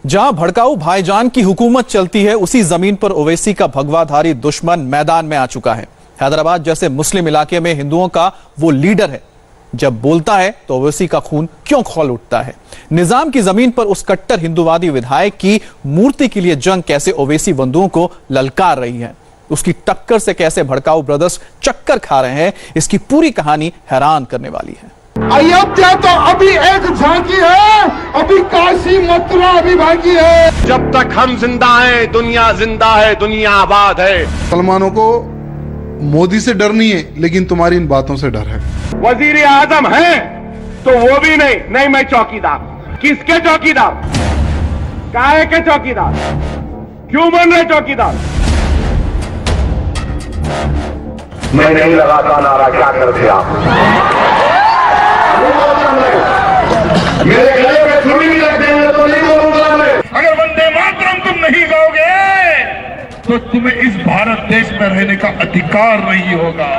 जहां भड़काऊ भाईजान की हुकूमत चलती है, उसी जमीन पर ओवैसी का भगवाधारी दुश्मन मैदान में आ चुका है। हैदराबाद जैसे मुस्लिम इलाके में हिंदुओं का वो लीडर है, जब बोलता है तो ओवैसी का खून क्यों खौल उठता है। निजाम की जमीन पर उस कट्टर हिंदुवादी विधायक की मूर्ति के लिए जंग कैसे ओवैसी बंधुओं को ललकार रही है, उसकी टक्कर से कैसे भड़काऊ ब्रदर्स चक्कर खा रहे हैं, इसकी पूरी कहानी हैरान करने वाली है। अयोध्या तो अभी एक झांकी है, अभी काशी मथुरा अभी बाकी है। जब तक हम जिंदा हैं दुनिया जिंदा है, दुनिया आबाद है। मुसलमानों को मोदी से डर नहीं है, लेकिन तुम्हारी इन बातों से डर है। वजीर आजम है तो वो भी नहीं मैं चौकीदार। किसके चौकीदार? काहे के चौकीदार? क्यों बन रहे चौकीदार? मैं नहीं लगाता नारा, क्या करते आप? मेरे गले में छुरी भी लग देंगे तो नहीं बोलूंगा मैं। अगर वंदे मातरम तुम नहीं गाओगे तो तुम्हें इस भारत देश में रहने का अधिकार नहीं होगा।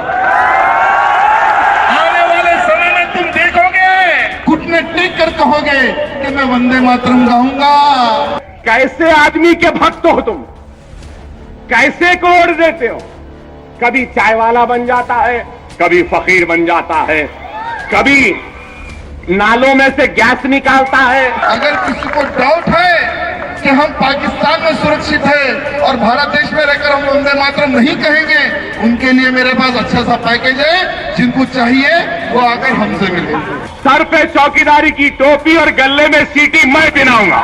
आने वाले समय में तुम देखोगे, घुटने टेक कर कहोगे कि मैं वंदे मातरम गाऊंगा। कैसे आदमी के भक्त हो तुम? कैसे कोड देते हो? कभी चाय वाला बन जाता है, कभी फकीर बन जाता है, कभी नालों में से गैस निकालता है। अगर किसी को डाउट है कि हम पाकिस्तान में सुरक्षित है और भारत देश में रहकर हम वंदे मातरम नहीं कहेंगे, उनके लिए मेरे पास अच्छा सा पैकेज है। जिनको चाहिए वो आकर हमसे मिले। सर पे चौकीदारी की टोपी और गले में सीटी मैं पहनाऊंगा।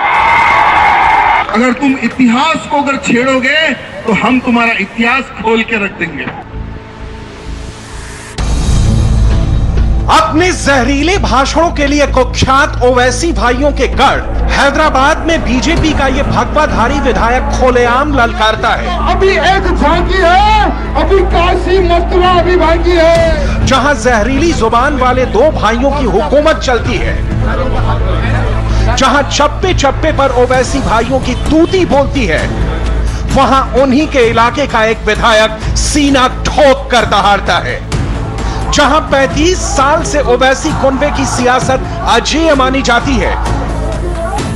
अगर तुम इतिहास को अगर छेड़ोगे तो हम तुम्हारा इतिहास खोल के रख देंगे। अपने जहरीले भाषणों के लिए कुख्यात ओवैसी भाइयों के गढ़ हैदराबाद में बीजेपी का ये भगवाधारी विधायक खुलेआम ललकारता है। अभी एक झांकी है, अभी काशी मथुरा अभी बाकी है। जहां जहरीली जुबान वाले दो भाइयों की हुकूमत चलती है, जहां चप्पे चप्पे पर ओवैसी भाइयों की तूती बोलती है, वहां उन्हीं के इलाके का एक विधायक सीना ठोक कर दहाड़ता है। जहां 35 साल से ओवैसी कुनबे की सियासत अजेय मानी जाती है,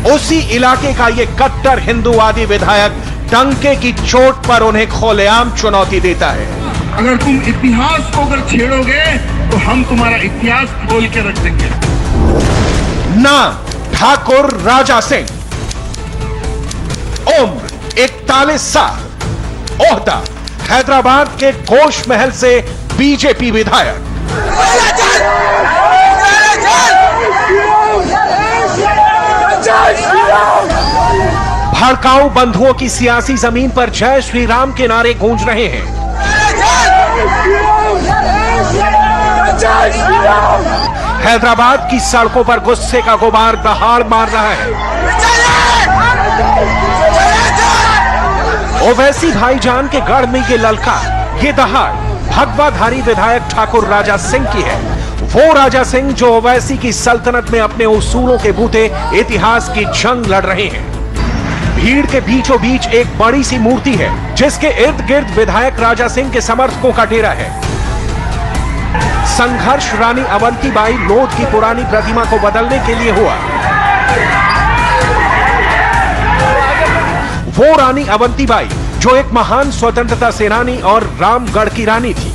उसी इलाके का यह कट्टर हिंदूवादी विधायक डंके की चोट पर उन्हें खुलेआम चुनौती देता है। अगर तुम इतिहास को अगर छेड़ोगे तो हम तुम्हारा इतिहास खोल के रख देंगे। नाम ठाकुर राजा सिंह, उम्र 41 साल, ओहदा हैदराबाद के गोश महल से बीजेपी विधायक। भड़काऊ बंधुओं की सियासी जमीन पर जय श्री राम के नारे गूंज रहे हैं। हैदराबाद की सड़कों पर गुस्से का गुबार दहाड़ मार रहा है। ओवैसी भाईजान के गढ़ में ये ललकार, ये दहाड़ भगवाधारी विधायक ठाकुर राजा सिंह की है। वो राजा सिंह जो ओवैसी की सल्तनत में अपने उसूलों के बूते इतिहास की जंग लड़ रहे हैं। भीड़ के बीचों बीच एक बड़ी सी मूर्ति है, जिसके इर्द गिर्द विधायक राजा सिंह के समर्थकों का डेरा है। संघर्ष रानी अवंतीबाई लोध की पुरानी प्रतिमा को बदलने के लिए हुआ। वो रानी अवंतीबाई जो एक महान स्वतंत्रता सेनानी और रामगढ़ की रानी थी।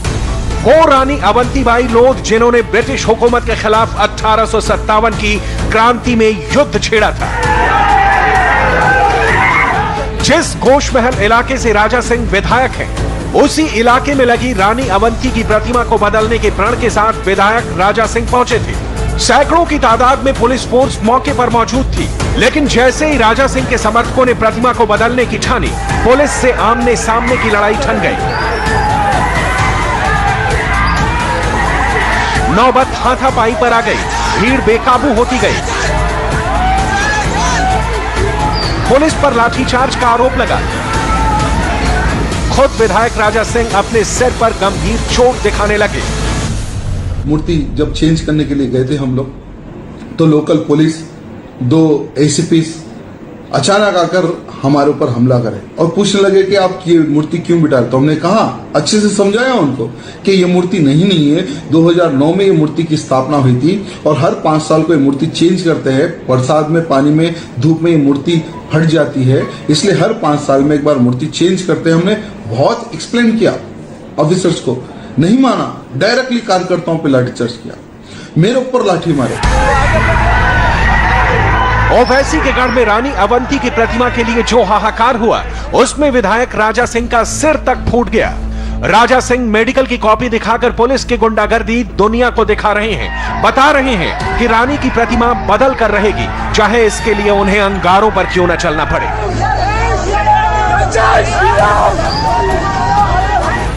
वो रानी अवंतीबाई लोध जिन्होंने ब्रिटिश हुकूमत के खिलाफ 1857 की क्रांति में युद्ध छेड़ा था। जिस गोश महल इलाके से राजा सिंह विधायक हैं, उसी इलाके में लगी रानी अवंती की प्रतिमा को बदलने के प्रण के साथ विधायक राजा सिंह पहुंचे थे। सैकड़ों की तादाद में पुलिस फोर्स मौके पर मौजूद थी, लेकिन जैसे ही राजा सिंह के समर्थकों ने प्रतिमा को बदलने की ठानी, पुलिस से आमने सामने की लड़ाई ठन गई। नौबत हाथापाई पर आ गई, भीड़ बेकाबू होती गई। पुलिस पर लाठीचार्ज का आरोप लगा। खुद विधायक राजा सिंह अपने सिर पर गंभीर चोट दिखाने लगे। मूर्ति जब चेंज करने के लिए गए थे हम लोग, तो लोकल पुलिस, 2 एसीपीस अचानक आकर हमारे ऊपर हमला करे और पूछने लगे कि आप ये मूर्ति क्यों बिठाए। तो हमने कहा, अच्छे से समझाया उनको कि ये मूर्ति नहीं है। 2009 में ये मूर्ति की स्थापना हुई थी और हर 5 साल को ये मूर्ति चेंज करते हैं। बरसात में, पानी में, धूप में ये मूर्ति फट जाती है, इसलिए हर 5 साल में एक बार मूर्ति चेंज करते हैं। हमने बहुत एक्सप्लेन किया ऑफिसर्स को, नहीं माना, डायरेक्टली कार्यकर्ताओं पे लाठीचार्ज किया, मेरे ऊपर लाठी मारे। ओवैसी के गढ़ में रानी अवंती की प्रतिमा के लिए जो हाहाकार हुआ, उसमें विधायक राजा सिंह का सिर तक फूट गया। राजा सिंह मेडिकल की कॉपी दिखाकर पुलिस की गुंडागर्दी दुनिया को दिखा रहे हैं, बता रहे हैं कि रानी की प्रतिमा बदल कर रहेगी, चाहे इसके लिए उन्हें अंगारों पर क्यों न चलना पड़े।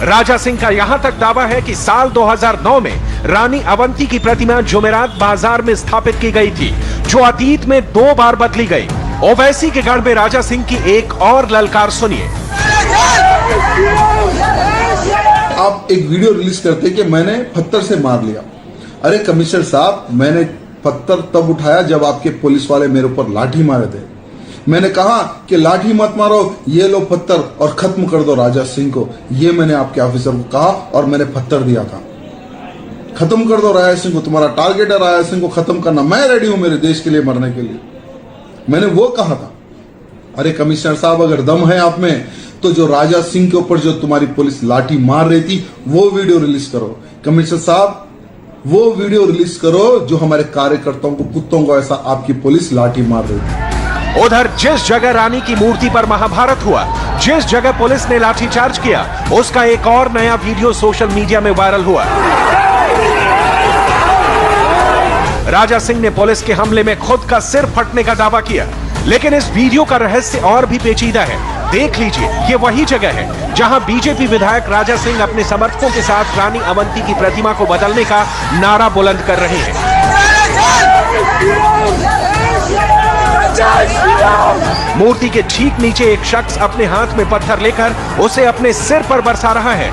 राजा सिंह का यहां तक दावा है कि साल 2009 में रानी अवंती की प्रतिमा जुमेरात बाजार में स्थापित की गई थी, जो अतीत में 2 बार बदली गई। ओवैसी के गढ़ में राजा सिंह की एक और ललकार सुनिए। आप एक वीडियो रिलीज करते कि मैंने पत्थर से मार लिया। अरे कमिश्नर साहब, मैंने पत्थर तब उठाया जब आपके पुलिस वाले मेरे ऊपर लाठी मारे थे। मैंने कहा कि लाठी मत मारो, ये लो पत्थर और खत्म कर दो राजा सिंह को। ये मैंने आपके ऑफिसर को कहा और मैंने पत्थर दिया था। खत्म कर दो राजा सिंह को, तुम्हारा टारगेट है राजा सिंह को खत्म करना, मैं रेडी हूं मेरे देश के लिए मरने के लिए, मैंने वो कहा था। अरे कमिश्नर साहब, अगर दम है आप में तो जो राजा सिंह के ऊपर जो तुम्हारी पुलिस लाठी मार रही थी वो वीडियो रिलीज करो। कमिश्नर साहब, वो वीडियो रिलीज करो जो हमारे कार्यकर्ताओं को, कुत्तों को ऐसा आपकी पुलिस लाठी मार रही थी। उधर जिस जगह रानी की मूर्ति पर महाभारत हुआ, जिस जगह पुलिस ने लाठीचार्ज किया, उसका एक और नया वीडियो सोशल मीडिया में वायरल हुआ। राजा सिंह ने पुलिस के हमले में खुद का सिर फटने का दावा किया, लेकिन इस वीडियो का रहस्य और भी पेचीदा है। देख लीजिए, ये वही जगह है जहां बीजेपी विधायक राजा सिंह अपने समर्थकों के साथ रानी अवंती की प्रतिमा को बदलने का नारा बुलंद कर रहे हैं। मूर्ति के ठीक नीचे एक शख्स अपने हाथ में पत्थर लेकर उसे अपने सिर पर बरसा रहा है।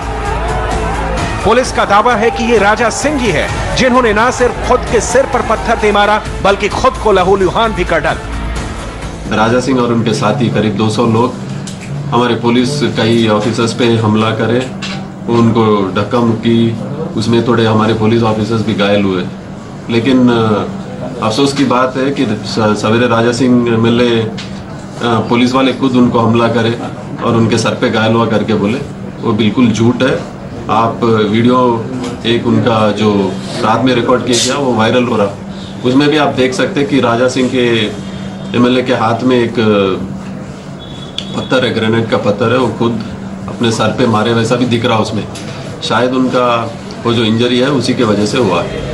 पुलिस का दावा है कि ये राजा सिंह ही है जिन्होंने ना सिर्फ खुद के सिर पर पत्थर दे मारा, बल्कि खुद को लहूलुहान भी कर डाला। राजा सिंह और उनके साथी करीब 200 लोग हमारे पुलिस कई ऑफिसर्स पे हमला करे, उनको धक्का मुक्की, उसमें थोड़े हमारे पुलिस ऑफिसर्स भी घायल हुए। लेकिन अफसोस की बात है कि सवेरे राजा सिंह मिले, पुलिस वाले खुद उनको हमला करे और उनके सर पे घायल हुआ करके बोले, वो बिल्कुल झूठ है। आप वीडियो एक उनका जो रात में रिकॉर्ड किया गया वो वायरल हो रहा, उसमें भी आप देख सकते हैं कि राजा सिंह के एमएलए के हाथ में एक पत्थर है, ग्रेनेड का पत्थर है, वो खुद अपने सर पे मारे वैसा भी दिख रहा उसमें। शायद उनका वो जो इंजरी है उसी की वजह से हुआ है।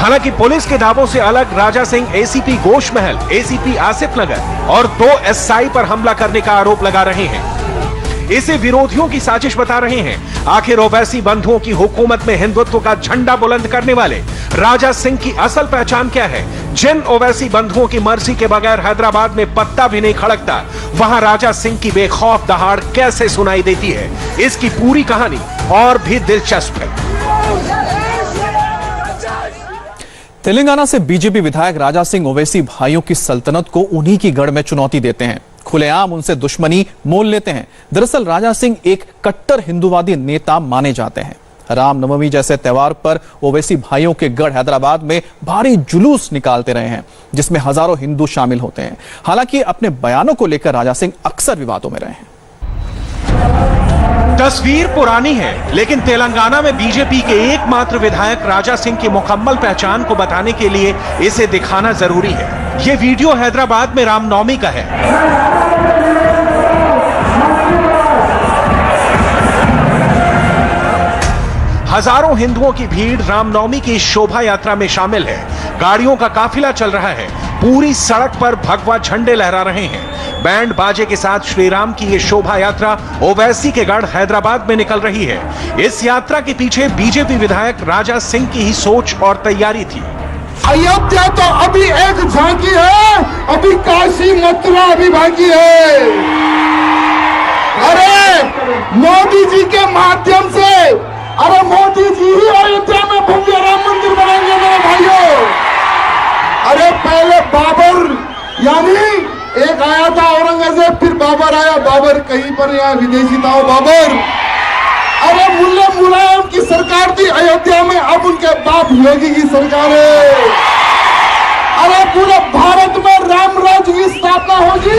हालांकि पुलिस के दावों से अलग राजा सिंह एसीपी गोशमहल, एसीपी आसिफ नगर और 2 एसआई पर हमला करने का आरोप लगा रहे हैं। इसे विरोधियों की साजिश बता रहे हैं। आखिर ओवैसी बंधुओं की हुकूमत में हिंदुत्व का झंडा बुलंद करने वाले राजा सिंह की असल पहचान क्या है? जिन ओवैसी बंधुओं की मर्जी के बगैर हैदराबाद में पत्ता भी नहीं खड़कता, वहां राजा सिंह की बेखौफ दहाड़ कैसे सुनाई देती है? इसकी पूरी कहानी और भी दिलचस्प है। तेलंगाना से बीजेपी विधायक राजा सिंह ओवैसी भाइयों की सल्तनत को उन्हीं की गढ़ में चुनौती देते हैं, खुलेआम उनसे दुश्मनी मोल लेते हैं। दरअसल राजा सिंह एक कट्टर हिंदूवादी नेता माने जाते हैं। रामनवमी जैसे त्योहार पर ओवैसी भाइयों के गढ़ हैदराबाद में भारी जुलूस निकालते रहे हैं, जिसमें हजारों हिंदू शामिल होते हैं। हालांकि अपने बयानों को लेकर राजा सिंह अक्सर विवादों में रहे हैं। तस्वीर पुरानी है, लेकिन तेलंगाना में बीजेपी के एकमात्र विधायक राजा सिंह की मुकम्मल पहचान को बताने के लिए इसे दिखाना जरूरी है। ये वीडियो हैदराबाद में रामनवमी का है। हजारों हिंदुओं की भीड़ रामनवमी की शोभा यात्रा में शामिल है। गाड़ियों का काफिला चल रहा है, पूरी सड़क पर भगवा झंडे लहरा रहे हैं। बैंड बाजे के साथ श्री राम की ये शोभा यात्रा ओवैसी के गढ़ हैदराबाद में निकल रही है। इस यात्रा के पीछे बीजेपी विधायक राजा सिंह की ही सोच और तैयारी थी। अयोध्या तो अभी एक झांकी है, अभी काशी मथुरा अभी बाकी है। अरे मोदी जी के माध्यम से, अरे मोदी जी ही अयोध्या में भव्य राम मंदिर बनाएंगे मेरे भाइयों। अरे पहले बाबर यानी एक आया था औरंगजेब, फिर बाबर आया, बाबर कहीं पर यहाँ विदेशी था वो बाबर। अरे मुल्ला मुलायम की सरकार थी अयोध्या में, अब उनके बाप योगी की सरकार है। अरे पूरे भारत में राम राज्य की स्थापना होगी।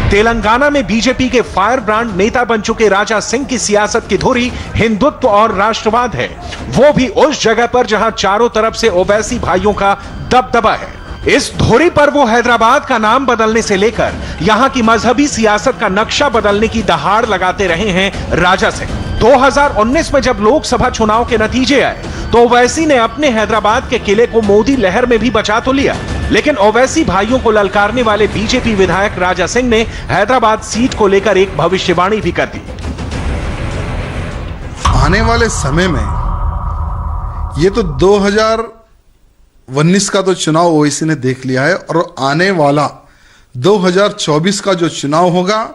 तेलंगाना में बीजेपी के फायर ब्रांड नेता बन चुके राजा सिंह की सियासत की धुरी हिंदुत्व और राष्ट्रवाद है, वो भी उस जगह पर जहां चारों तरफ से ओवैसी भाइयों का दबदबा है। इस धुरी पर वो हैदराबाद का नाम बदलने से लेकर यहां की मजहबी सियासत का नक्शा बदलने की दहाड़ लगाते रहे हैं राजा सिंह। 2019 में जब लोकसभा चुनाव के नतीजे आए तो ओवैसी ने अपने हैदराबाद के किले को मोदी लहर में भी बचा तो लिया, लेकिन ओवैसी भाइयों को ललकारने वाले बीजेपी विधायक राजा सिंह ने हैदराबाद सीट को लेकर एक भविष्यवाणी भी कर दी। आने वाले समय में ये तो 2019 का तो चुनाव ओवैसी ने देख लिया है, और आने वाला 2024 का जो चुनाव होगा,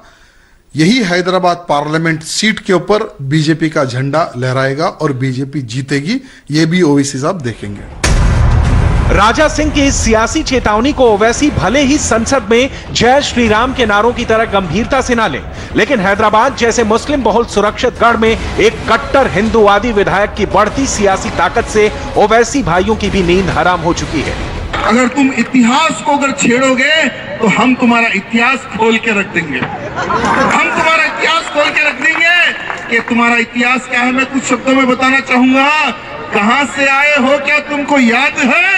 यही हैदराबाद पार्लियामेंट सीट के ऊपर बीजेपी का झंडा लहराएगा और बीजेपी जीतेगी, ये भी ओवैसी साहब देखेंगे। राजा सिंह की इस सियासी चेतावनी को ओवैसी भले ही संसद में जय श्री राम के नारों की तरह गंभीरता से ना ले, लेकिन हैदराबाद जैसे मुस्लिम बहुल सुरक्षित गढ़ में एक कट्टर हिंदूवादी विधायक की बढ़ती सियासी ताकत से ओवैसी भाइयों की भी नींद हराम हो चुकी है। अगर तुम इतिहास को अगर छेड़ोगे तो हम तुम्हारा इतिहास खोल के रख देंगे। हम तुम्हारा इतिहास खोल के रख देंगे कि तुम्हारा इतिहास क्या है। मैं कुछ शब्दों में बताना चाहूंगा। कहां से आए हो क्या तुमको याद है?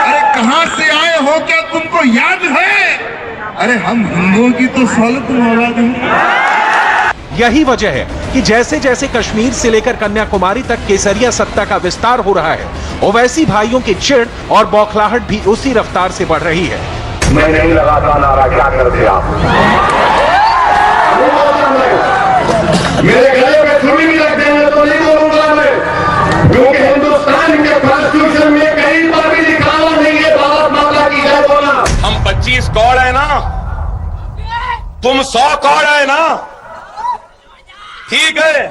अरे कहां से आए हो क्या तुमको याद है? अरे हम हिंदुओं की तो साल तुम औलाद हो। यही वजह है कि जैसे जैसे कश्मीर से लेकर कन्याकुमारी तक केसरिया सत्ता का विस्तार हो रहा है, ओवैसी भाइयों की चिढ़ और बौखलाहट भी उसी रफ्तार से बढ़ रही है। मैं नहीं लगाता नारा, क्या करते आप? मेरे गले पे छुरी भी रख देंगे तो नहीं बोलूंगा मैं, क्योंकि हिंदुस्तान के कॉन्स्टिट्यूशन में कहीं पर भी लिखा हुआ नहीं है भारत माता की जय बोला। हम 25 कौड़ है ना, तुम 100 कौड़ है ना, ठीक है,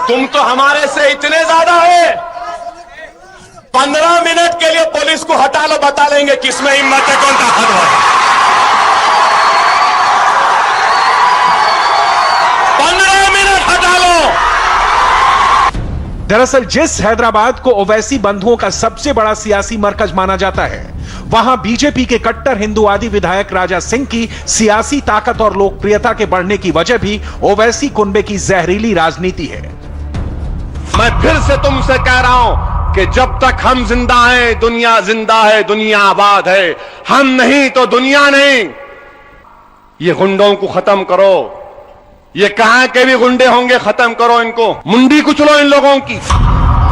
तुम तो हमारे से इतने ज्यादा है। 15 मिनट के लिए पुलिस को हटा लो, बता लेंगे किसमें हिम्मत है, कौन ताकत है। 15 मिनट हटा लो। दरअसल जिस हैदराबाद को ओवैसी बंधुओं का सबसे बड़ा सियासी मरकज माना जाता है, वहां बीजेपी के कट्टर हिंदूवादी विधायक राजा सिंह की सियासी ताकत और लोकप्रियता के बढ़ने की वजह भी ओवैसी कुनबे की जहरीली राजनीति है। मैं फिर से तुमसे कह रहा हूं कि जब तक हम जिंदा हैं, दुनिया जिंदा है, दुनिया आबाद है। हम नहीं तो दुनिया नहीं। ये गुंडों को खत्म करो, ये कहां के भी गुंडे होंगे, खत्म करो इनको, मुंडी कुचलो इन लोगों की।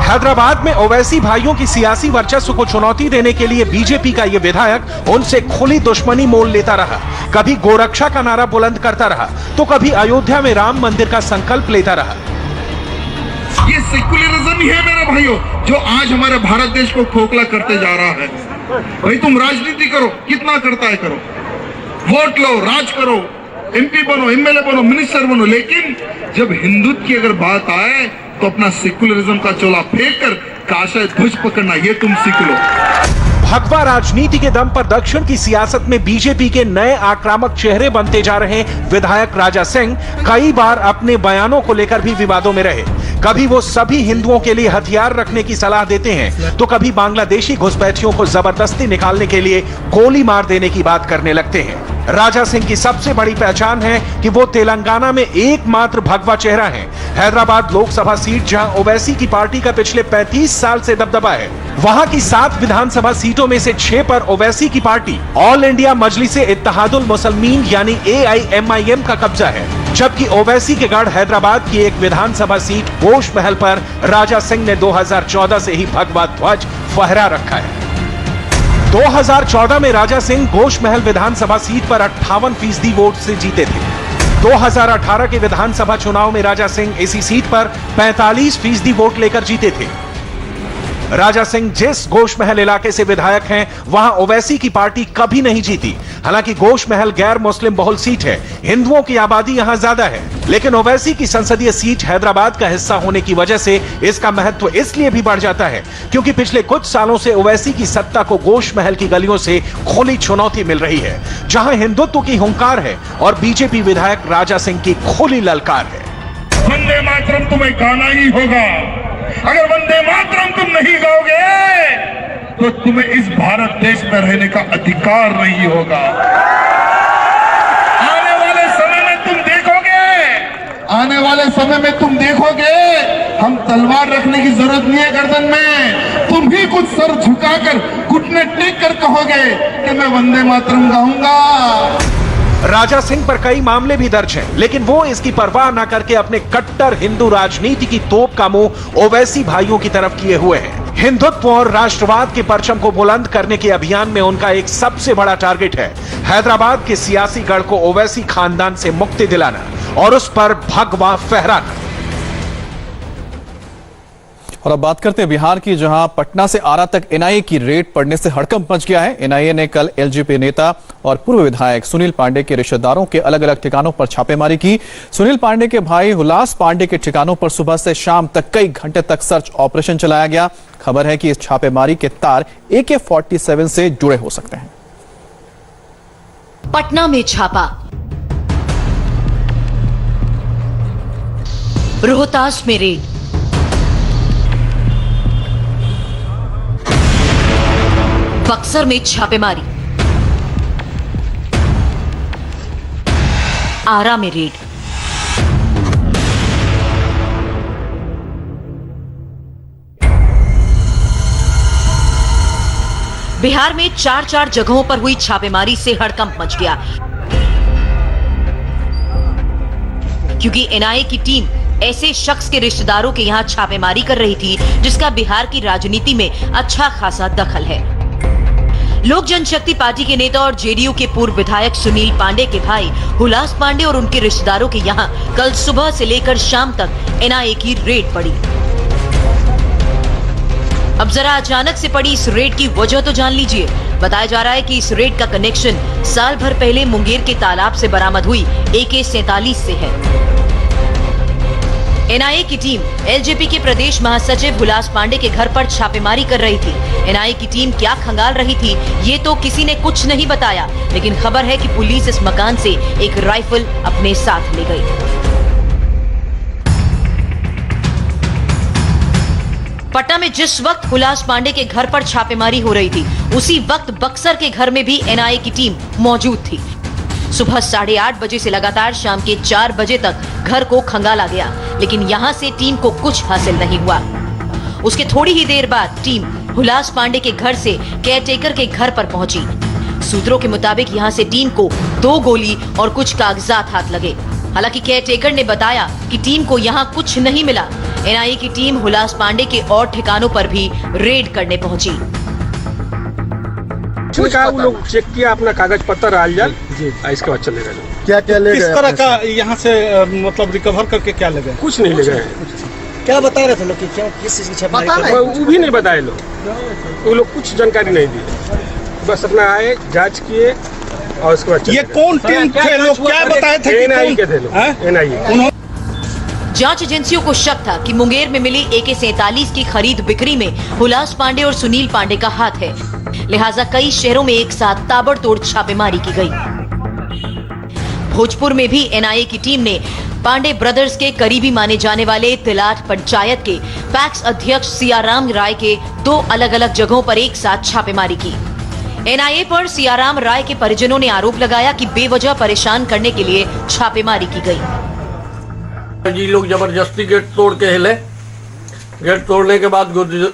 हैदराबाद में ओवैसी भाइयों की सियासी वर्चस्व को चुनौती देने के लिए बीजेपी का यह विधायक उनसे खुली दुश्मनी मोल लेता रहा। कभी गोरक्षा का नारा बुलंद करता रहा तो कभी अयोध्या में राम मंदिर का संकल्प लेता रहा। ये सेकुलरिज्म ही है मेरे भाइयों, जो आज हमारे भारत देश को खोखला करते जा रहा है। भाई तुम राजनीति करो, कितना करता है करो, वोट लो, राज करो, एमपी बनो, एमएलए बनो, मिनिस्टर बनो, लेकिन जब हिंदुत्व की अगर बात आए तो अपना सेकुलरिज्म का चोला फेंक कर काशा ध्वज पकड़ना, ये तुम सीख लो। भगवा राजनीति के दम पर दक्षिण की सियासत में बीजेपी के नए आक्रामक चेहरे बनते जा रहे विधायक राजा सिंह कई बार अपने बयानों को लेकर भी विवादों में रहे। कभी वो सभी हिंदुओं के लिए हथियार रखने की सलाह देते हैं तो कभी बांग्लादेशी घुसपैठियों को जबरदस्ती निकालने के लिए गोली मार देने की बात करने लगते हैं। राजा सिंह की सबसे बड़ी पहचान है कि वो तेलंगाना में एकमात्र भगवा चेहरा है। हैदराबाद लोकसभा सीट जहां ओवैसी की पार्टी का पिछले 35 साल से दबदबा है, वहां की 7 विधानसभा सीटों में से 6 पर ओवैसी की party all India Majlise Ittehadul Muslimeen यानी AIMIM का कब्जा है, जबकि ओवैसी के गढ़ हैदराबाद की एक विधानसभा सीट गोश महल पर राजा सिंह ने 2014 से ही भगवा ध्वज फहरा रखा है। 2014 में राजा सिंह गोश महल विधानसभा सीट पर 58% वोट से जीते थे। 2018 के विधानसभा चुनाव में राजा सिंह इसी सीट पर 45% वोट लेकर जीते थे। राजा सिंह जिस गोश महल इलाके से विधायक हैं, वहां ओवैसी की पार्टी कभी नहीं जीती। हालांकि गोश महल गैर मुस्लिम बहुल सीट है, हिंदुओं की आबादी यहां ज्यादा है, लेकिन ओवैसी की संसदीय सीट हैदराबाद का हिस्सा होने की वजह से इसका महत्व इसलिए भी बढ़ जाता है क्योंकि पिछले कुछ सालों से ओवैसी की सत्ता को गोश महल की गलियों से खुली चुनौती मिल रही है, जहां हिंदुत्व की हुंकार है और बीजेपी विधायक राजा सिंह की खुली ललकार है। वंदे मातरम तुम्हें गाना ही होगा। अगर वंदे मातरम तुम नहीं गाओगे तो तुम्हें इस भारत देश में रहने का अधिकार नहीं होगा। आने वाले समय में तुम देखोगे हम तलवार रखने की जरूरत नहीं है गर्दन में, तुम भी कुछ सर झुकाकर घुटने टेक कर कहोगे कि मैं वंदे मातरम गाऊंगा। राजा सिंह पर कई मामले भी दर्ज हैं, लेकिन वो इसकी परवाह न करके अपने कट्टर हिंदू राजनीति की तोप का मुंह ओवैसी भाइयों की तरफ किए हुए हैं। हिंदुत्व और राष्ट्रवाद के परचम को बुलंद करने के अभियान में उनका एक सबसे बड़ा टारगेट है हैदराबाद के सियासी गढ़ को ओवैसी खानदान से मुक्ति दिलाना और उस पर भगवा फहराना। और अब बात करते हैं बिहार की, जहां पटना से आरा तक एनआईए की रेड पड़ने से हड़कंप मच गया है। एनआईए ने कल एलजेपी नेता और पूर्व विधायक सुनील पांडे के रिश्तेदारों के अलग अलग ठिकानों पर छापेमारी की। सुनील पांडे के भाई हुलास पांडे के ठिकानों पर सुबह से शाम तक कई घंटे तक सर्च ऑपरेशन चलाया गया। खबर है कि इस छापेमारी के तार AK-47 से जुड़े हो सकते हैं। पटना में छापा, रोहतास में रेड, बक्सर में छापेमारी, आरा में रेड। बिहार में चार जगहों पर हुई छापेमारी से हड़कंप मच गया, क्योंकि एनआईए की टीम ऐसे शख्स के रिश्तेदारों के यहां छापेमारी कर रही थी जिसका बिहार की राजनीति में अच्छा खासा दखल है। लोक जनशक्ति पार्टी के नेता और जेडीयू के पूर्व विधायक सुनील पांडे के भाई हुलास पांडे और उनके रिश्तेदारों के यहां कल सुबह से लेकर शाम तक एनआईए की रेड पड़ी। अब जरा अचानक से पड़ी इस रेड की वजह तो जान लीजिए। बताया जा रहा है कि इस रेड का कनेक्शन साल भर पहले मुंगेर के तालाब से बरामद हुई AK-47 से है। एनआईए की टीम एलजेपी के प्रदेश महासचिव हुलास पांडे के घर पर छापेमारी कर रही थी। एनआईए की टीम क्या खंगाल रही थी ये तो किसी ने कुछ नहीं बताया, लेकिन खबर है कि पुलिस इस मकान से एक राइफल अपने साथ ले गई। पटना में जिस वक्त हुलास पांडे के घर पर छापेमारी हो रही थी, उसी वक्त बक्सर के घर में भी एनआईए की टीम मौजूद थी। सुबह 8:30 बजे से लगातार शाम के 4 बजे तक घर को खंगाला गया, लेकिन यहां से टीम को कुछ हासिल नहीं हुआ। उसके थोड़ी ही देर बाद टीम हुलास पांडे के घर से केयरटेकर के घर पर पहुंची। सूत्रों के मुताबिक यहां से टीम को 2 गोली और कुछ कागजात हाथ लगे। हालांकि केयरटेकर ने बताया कि टीम को यहां कुछ नहीं मिला। एनआईए की टीम हुलास पांडे के और ठिकानों पर भी रेड करने पहुंची। वो लोग चेक किया अपना कागज पत्र आल इसके बाद चले गए। क्या क्या ले गए? किस तरह का यहाँ से मतलब रिकवर करके क्या ले गए? कुछ नहीं ले गए। क्या बता रहे थे लोग कि क्या किस चीज की छापेमारी? वो भी नहीं बताए लोग, वो लोग कुछ जानकारी नहीं दी, बस अपना आए जांच किए और उसके बाद ये कौन टीम थे लोग क्या बताए थे? एनआईए के थे लोग। एनआईए जांच एजेंसियों को शक था कि मुंगेर में मिली AK-47 की खरीद बिक्री में हुलास पांडे और सुनील पांडे का हाथ है, लिहाजा कई शहरों में एक साथ ताबड़तोड़ छापेमारी की गई। भोजपुर में भी एनआईए की टीम ने पांडे ब्रदर्स के करीबी माने जाने वाले तिलाट पंचायत के पैक्स अध्यक्ष सियाराम राय के 2 अलग अलग जगहों पर एक साथ छापेमारी की। एनआईए पर सियाराम राय के परिजनों ने आरोप लगाया कि बेवजह परेशान करने के लिए छापेमारी की गई। जी लोग जबरदस्ती गेट तोड़ के हिले, गेट तोड़ने के बाद गोदरेज